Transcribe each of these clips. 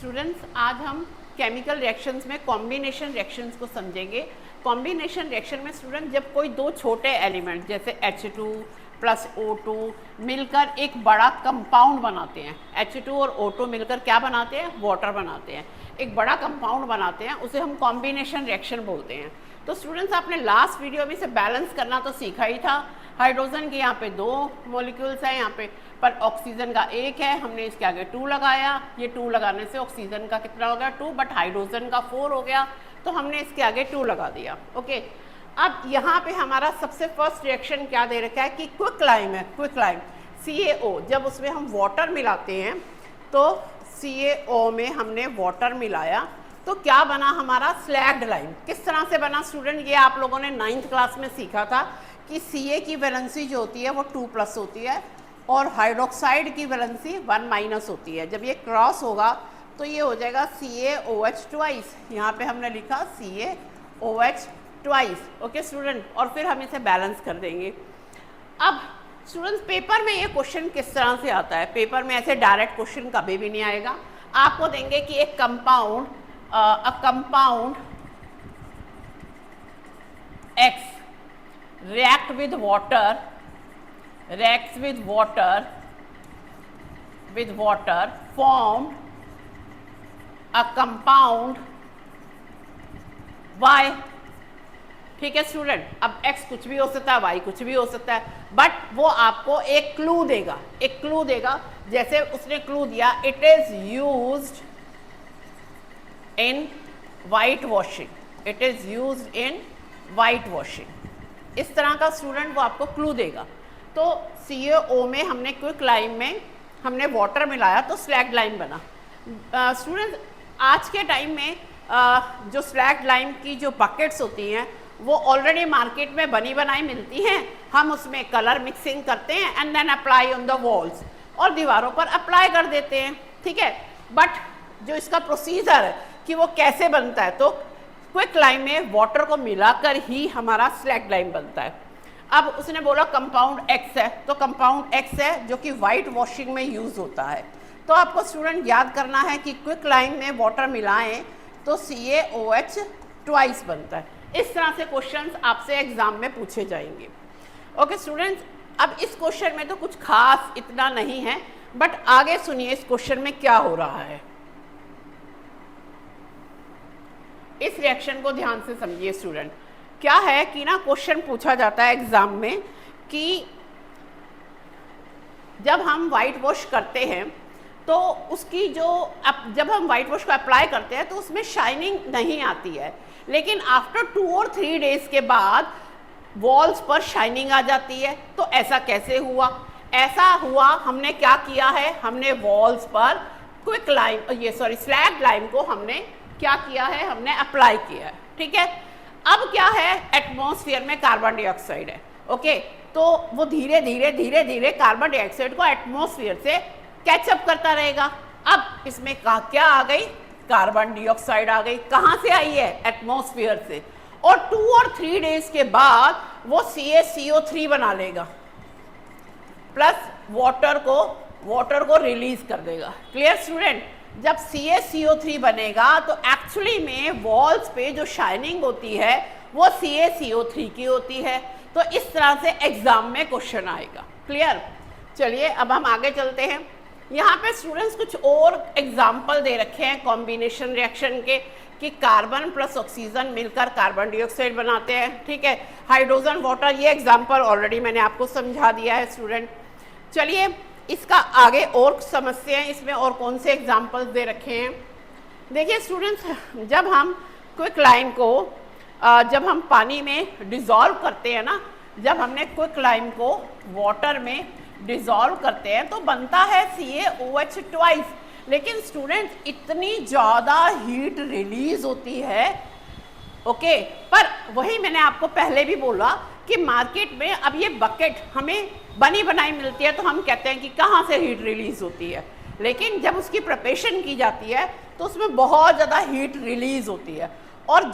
Students, आज हम chemical reactions में कॉम्बिनेशन रिएक्शंस को समझेंगे। कॉम्बिनेशन रिएक्शन में स्टूडेंट जब कोई दो छोटे एलिमेंट जैसे H2 प्लस O2 मिलकर एक बड़ा कंपाउंड बनाते हैं, H2 और O2 मिलकर क्या बनाते हैं? वाटर बनाते हैं, एक बड़ा कंपाउंड बनाते हैं, उसे हम कॉम्बिनेशन रिएक्शन बोलते हैं। तो स्टूडेंट्स, आपने लास्ट वीडियो में इसे बैलेंस करना तो सीखा ही था। हाइड्रोजन के यहाँ पे 2 मॉलिक्यूल्स हैं यहाँ पे, पर ऑक्सीजन का 1 है, हमने इसके आगे 2 लगाया। ये 2 लगाने से ऑक्सीजन का कितना हो गया? 2, बट हाइड्रोजन का 4 हो गया, तो हमने इसके आगे 2 लगा दिया। ओके, अब यहाँ पे हमारा सबसे फर्स्ट रिएक्शन क्या दे रखा है कि क्विकलाइम है। क्विकलाइम CaO, जब उसमें हम वाटर मिलाते हैं तो CaO में हमने वाटर मिलाया तो क्या बना हमारा? Slagged lime. किस तरह से बना स्टूडेंट? ये आप लोगों ने 9th क्लास में सीखा था कि Ca की वैलेंसी जो होती है वो 2+ होती है और हाइड्रोक्साइड की वैलेंसी 1- होती है। जब ये क्रॉस होगा तो ये हो जाएगा CaOH ट्वाइस। यहाँ पे हमने लिखा CaOH ट्वाइस। ओके स्टूडेंट, और फिर हम इसे बैलेंस कर देंगे। अब स्टूडेंट्स, पेपर में ये क्वेश्चन किस तरह से आता है? पेपर में ऐसे डायरेक्ट क्वेश्चन कभी भी नहीं आएगा। आपको देंगे कि एक compound compound X reacts with water form a compound Y। ठीक है स्टूडेंट, अब X कुछ भी हो सकता है, Y कुछ भी हो सकता है, बट वो आपको एक क्लू देगा, एक क्लू देगा। जैसे उसने क्लू दिया, it is used in white washing, it is used in white washing. इस तरह का स्टूडेंट वो आपको क्लू देगा। तो CaO में हमने क्विकलाइम में हमने वाटर मिलाया तो स्लैग्ड लाइम बना। स्टूडेंट, आज के टाइम में जो स्लैग्ड लाइम की जो बकेट्स होती हैं वो ऑलरेडी मार्केट में बनी बनाई मिलती हैं। हम उसमें कलर मिक्सिंग करते हैं and then apply on the walls, और दीवारों पर अप्लाई कर देते हैं। ठीक है, बट जो इसका प्रोसीजर है कि वो कैसे बनता है, तो क्विकलाइम में वाटर को मिलाकर ही हमारा स्लैग्ड लाइम बनता है। अब उसने बोला कंपाउंड X है, तो कंपाउंड X है जो कि वाइट वॉशिंग में यूज होता है। तो आपको स्टूडेंट याद करना है कि क्विकलाइम में वाटर मिलाएं तो CaOH ट्वाइस बनता है। इस तरह से क्वेश्चंस आपसे एग्जाम में पूछे जाएंगे। ओके स्टूडेंट्स, अब इस क्वेश्चन में तो कुछ खास इतना नहीं है, बट आगे सुनिए इस क्वेश्चन में क्या हो रहा है। इस रिएक्शन को ध्यान से समझिए स्टूडेंट। क्या है कि ना, क्वेश्चन पूछा जाता है एग्जाम में कि जब हम वाइट वॉश करते हैं तो उसकी जो जब हम वाइट वॉश को अप्लाई करते हैं तो उसमें शाइनिंग नहीं आती है, लेकिन आफ्टर 2 और 3 डेज के बाद वॉल्स पर शाइनिंग आ जाती है। तो ऐसा कैसे हुआ? ऐसा हुआ, हमने क्या किया है, हमने वॉल्स पर स्लैग्ड लाइम को हमने क्या किया है, हमने अप्लाई किया है। ठीक है, अब क्या है, एटमॉस्फेयर में कार्बन डाइऑक्साइड है। ओके, तो वो धीरे धीरे कार्बन डाइऑक्साइड को एटमॉस्फेयर से कैचअप करता रहेगा। अब इसमें क्या आ गई? कार्बन डाइऑक्साइड आ गई। कहाँ से आई है? एटमॉस्फेयर से। और 2 और 3 डेज के बाद वो CaCO3 बना लेगा, प्लस वाटर को रिलीज कर देगा। Clear student? जब CaCO3 बनेगा तो एक्चुअली में वॉल्स पे जो शाइनिंग होती है वो CaCO3 की होती है। तो इस तरह से एग्जाम में क्वेश्चन आएगा। क्लियर? चलिए अब हम आगे चलते हैं। यहाँ पे स्टूडेंट्स कुछ और एग्जाम्पल दे रखे हैं कॉम्बिनेशन रिएक्शन के, कि कार्बन प्लस ऑक्सीजन मिलकर कार्बन डाइऑक्साइड बनाते हैं। ठीक है, हाइड्रोजन वाटर, ये एग्जाम्पल ऑलरेडी मैंने आपको समझा दिया है स्टूडेंट। चलिए इसका आगे और समस्या है, इसमें और कौन से एग्जाम्पल्स दे रखे हैं। देखिए स्टूडेंट्स, जब हम क्विकलाइम को जब हम पानी में डिज़ोल्व करते हैं ना, जब हमने क्विकलाइम को वाटर में डिज़ोल्व करते हैं तो बनता है CaOH ट्वाइस। लेकिन स्टूडेंट्स, इतनी ज़्यादा हीट रिलीज होती है। ओके, पर वही मैंने आपको पहले भी बोला कि मार्केट में अब ये बकेट हमें बनी बनाई मिलती है तो हम कहते हैं कि कहाँ से हीट रिलीज होती है, लेकिन जब उसकी प्रिपरेशन की जाती है तो उसमें बहुत ज़्यादा हीट रिलीज होती है। और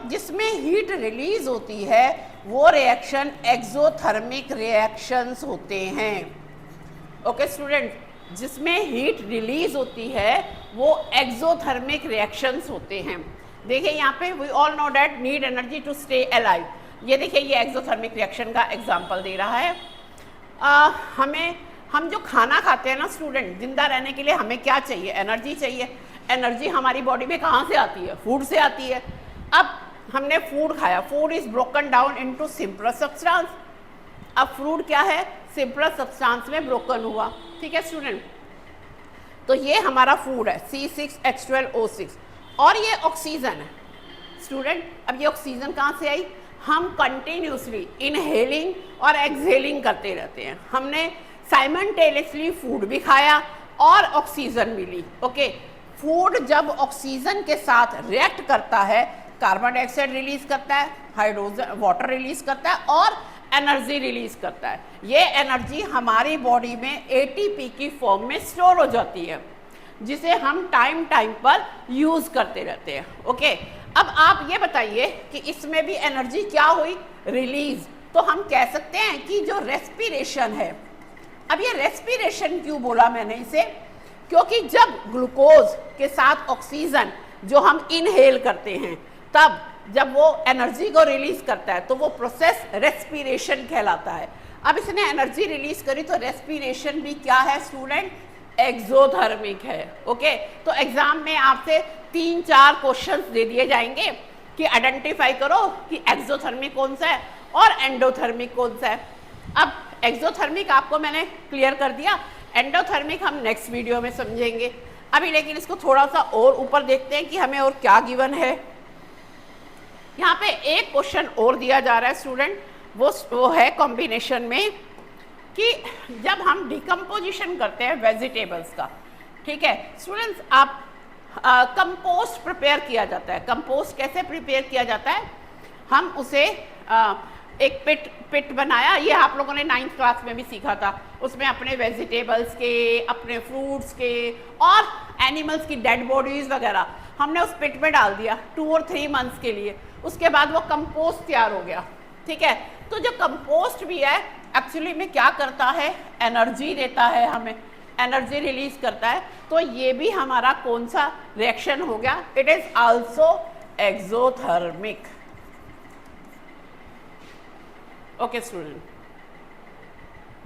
जिसमें हीट रिलीज होती है वो रिएक्शन एक्सोथर्मिक रिएक्शंस होते हैं। ओके स्टूडेंट, जिसमें हीट रिलीज होती है वो एक्सोथर्मिक रिएक्शंस होते हैं। देखिए यहाँ पे we all know that need energy to stay alive. ये देखिए ये एक्सोथर्मिक रिएक्शन का एग्जांपल दे रहा है। हम जो खाना खाते हैं ना स्टूडेंट, जिंदा रहने के लिए हमें क्या चाहिए? एनर्जी चाहिए। एनर्जी हमारी बॉडी में कहाँ से आती है? फूड से आती है। अब हमने फूड खाया, food is broken down into simpler substance. अब फूड क्या है? सिंपलर सब्सटेंस में ब्रोकन हुआ। ठीक है स्टूडेंट, तो ये हमारा फूड है C6H12O6 और ये ऑक्सीजन है स्टूडेंट। अब ये ऑक्सीजन कहाँ से आई? हम कंटिन्यूसली इनहेलिंग और एक्सहेलिंग करते रहते हैं। हमने साइमल्टेनियसली फूड भी खाया और ऑक्सीजन भी ली। ओके, फूड जब ऑक्सीजन के साथ रिएक्ट करता है, कार्बन डाइऑक्साइड रिलीज करता है, हाइड्रोजन वाटर रिलीज करता है और एनर्जी रिलीज करता है। ये एनर्जी हमारी बॉडी में ATP की फॉर्म में स्टोर हो जाती है, जिसे हम टाइम टाइम पर यूज करते रहते हैं। ओके, अब आप ये बताइए कि इसमें भी एनर्जी क्या हुई? रिलीज। तो हम कह सकते हैं कि जो रेस्पिरेशन है, अब ये रेस्पिरेशन क्यों बोला मैंने इसे? क्योंकि जब ग्लूकोज के साथ ऑक्सीजन जो हम इनहेल करते हैं, तब जब वो एनर्जी को रिलीज करता है तो वो प्रोसेस रेस्पिरेशन कहलाता है। अब इसने एनर्जी रिलीज करी तो रेस्पिरेशन भी क्या है स्टूडेंट? एक्सोथर्मिक है। ओके, तो एग्जाम में आपसे 3-4 क्वेश्चंस दे दिए जाएंगे कि आइडेंटिफाई करो कि एक्सोथर्मिक कौन सा है और एंडोथर्मिक कौन सा है। अब एक्सोथर्मिक आपको मैंने क्लियर कर दिया, एंडोथर्मिक हम नेक्स्ट वीडियो में समझेंगे। अभी लेकिन इसको थोड़ा सा और ऊपर देखते हैं कि हमें और क्या गिवन है। यहाँ पे एक क्वेश्चन और दिया जा रहा है स्टूडेंट, वो है कॉम्बिनेशन में कि जब हम डिकम्पोजिशन करते हैं वेजिटेबल्स का, ठीक है स्टूडेंट्स, आप कंपोस्ट प्रिपेयर किया जाता है। कंपोस्ट कैसे प्रिपेयर किया जाता है? हम उसे एक पिट बनाया, ये आप लोगों ने 9th क्लास में भी सीखा था। उसमें अपने वेजिटेबल्स के, अपने फ्रूट्स के और एनिमल्स की डेड बॉडीज वगैरह हमने उस पिट में डाल दिया 2 और 3 मंथ्स के लिए। उसके बाद वो कंपोस्ट तैयार हो गया। ठीक है, तो जो कंपोस्ट भी है एक्चुअली में क्या करता है? एनर्जी देता है, हमें एनर्जी रिलीज करता है। तो ये भी हमारा कौन सा रिएक्शन हो गया? It is also exothermic. Okay student.